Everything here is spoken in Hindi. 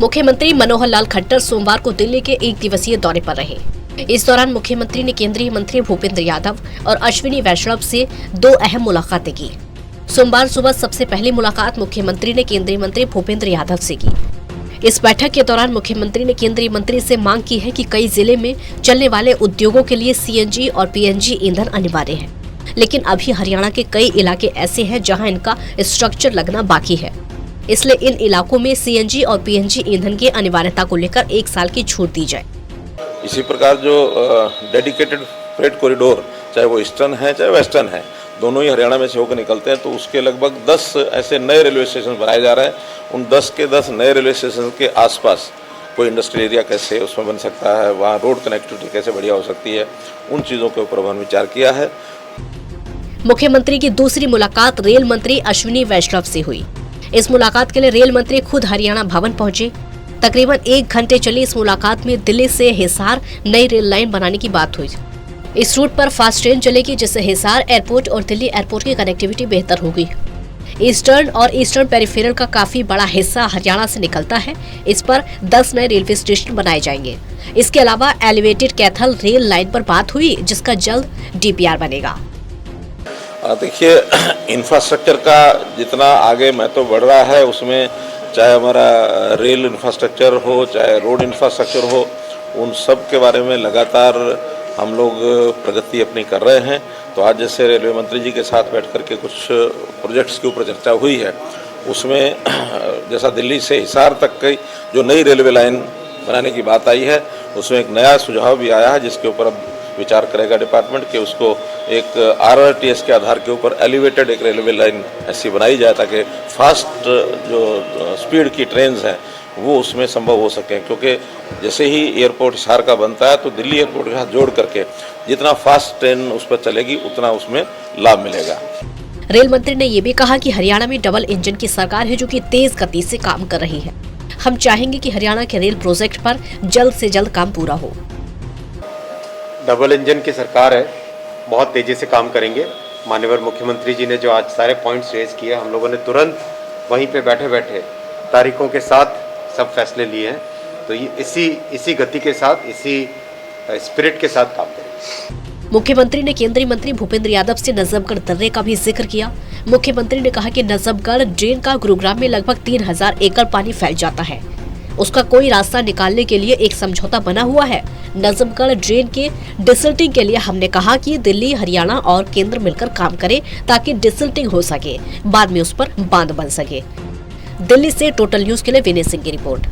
मुख्यमंत्री मनोहर लाल खट्टर सोमवार को दिल्ली के 1 दिवसीय दौरे पर रहे। इस दौरान मुख्यमंत्री ने केंद्रीय मंत्री भूपेंद्र यादव और अश्विनी वैष्णव से 2 अहम मुलाकातें की। सोमवार सुबह सबसे पहली मुलाकात मुख्यमंत्री ने केंद्रीय मंत्री भूपेंद्र यादव से की। इस बैठक के दौरान मुख्यमंत्री ने केंद्रीय मंत्री से मांग की है कि कई जिले में चलने वाले उद्योगों के लिए सीएनजी और पीएनजी ईंधन अनिवार्य है, लेकिन अभी हरियाणा के कई इलाके ऐसे हैं जहां इनका स्ट्रक्चर लगना बाकी है। इसलिए इन इलाकों में सीएनजी और पीएनजी ईंधन की अनिवार्यता को लेकर 1 साल की छूट दी जाए। इसी प्रकार जो डेडिकेटेड फ्रेट कॉरिडोर, चाहे वो ईस्टर्न है चाहे वेस्टर्न है, दोनों ही हरियाणा में से होकर निकलते हैं, तो उसके लगभग 10 ऐसे नए रेलवे स्टेशन बनाए जा रहे हैं। उन 10 के 10 नए रेलवे स्टेशन के आसपास कोई इंडस्ट्रियल एरिया कैसे उसमें बन सकता है, वहाँ रोड कनेक्टिविटी कैसे बढ़िया हो सकती है, उन चीज़ों के ऊपर हमने विचार किया है। मुख्यमंत्री की दूसरी मुलाकात रेल मंत्री अश्विनी वैष्णव से हुई। इस मुलाकात के लिए रेल मंत्री खुद हरियाणा भवन पहुंचे। तकरीबन 1 घंटे चली इस मुलाकात में दिल्ली से हिसार नई रेल लाइन बनाने की बात हुई। इस रूट पर फास्ट ट्रेन चलेगी, जिससे हिसार एयरपोर्ट और दिल्ली एयरपोर्ट की कनेक्टिविटी बेहतर होगी। ईस्टर्न और ईस्टर्न पेरिफेरल का काफी बड़ा हिस्सा हरियाणा से निकलता है। इस पर 10 नए रेलवे स्टेशन बनाए जाएंगे। इसके अलावा एलिवेटेड कैथल रेल लाइन पर बात हुई, जिसका जल्द डीपीआर बनेगा। देखिए, इंफ्रास्ट्रक्चर का जितना आगे महत्व बढ़ रहा है, उसमें चाहे हमारा रेल इंफ्रास्ट्रक्चर हो चाहे रोड इंफ्रास्ट्रक्चर हो, उन सब के बारे में लगातार हम लोग प्रगति अपनी कर रहे हैं। तो आज जैसे रेलवे मंत्री जी के साथ बैठ कर के कुछ प्रोजेक्ट्स के ऊपर चर्चा हुई है, उसमें जैसा दिल्ली से हिसार तक की जो नई रेलवे लाइन बनाने की बात आई है, उसमें एक नया सुझाव भी आया है, जिसके ऊपर अब विचार करेगा डिपार्टमेंट कि उसको एक आरआरटीएस के आधार के ऊपर एलिवेटेड एक रेलवे लाइन ऐसी बनाई जाए ताकि फास्ट जो स्पीड की ट्रेन्स हैं वो उसमें संभव हो सकें। क्योंकि जैसे ही एयरपोर्ट हिसार का बनता है तो दिल्ली एयरपोर्ट के साथ जोड़ करके जितना फास्ट ट्रेन उस पर चलेगी उतना उसमें लाभ मिलेगा। रेल मंत्री ने ये भी कहा कि हरियाणा में डबल इंजन की सरकार है, जो कि तेज गति से काम कर रही है। हम चाहेंगे कि हरियाणा के रेल प्रोजेक्ट पर जल्द से जल्द काम पूरा हो। डबल इंजन की सरकार है, बहुत तेजी से काम करेंगे। माननीय मुख्यमंत्री जी ने जो आज सारे पॉइंट्स रेज किए, हम लोगों ने तुरंत वहीं पे बैठे बैठे तारीखों के साथ सब फैसले लिए हैं। तो ये इसी गति के साथ, इसी स्पिरिट के साथ काम करेंगे। मुख्यमंत्री ने केंद्रीय मंत्री भूपेंद्र यादव से नजफगढ़ दर्रे का भी जिक्र किया। मुख्यमंत्री ने कहा कि नजफगढ़ ड्रेन का गुरुग्राम में लगभग 3000 एकड़ पानी फैल जाता है। उसका कोई रास्ता निकालने के लिए एक समझौता बना हुआ है। नजफगढ़ ड्रेन के डिसल्टिंग के लिए हमने कहा कि दिल्ली, हरियाणा और केंद्र मिलकर काम करें ताकि डिसल्टिंग हो सके, बाद में उस पर बांध बन सके। दिल्ली से टोटल न्यूज के लिए विनय सिंह की रिपोर्ट।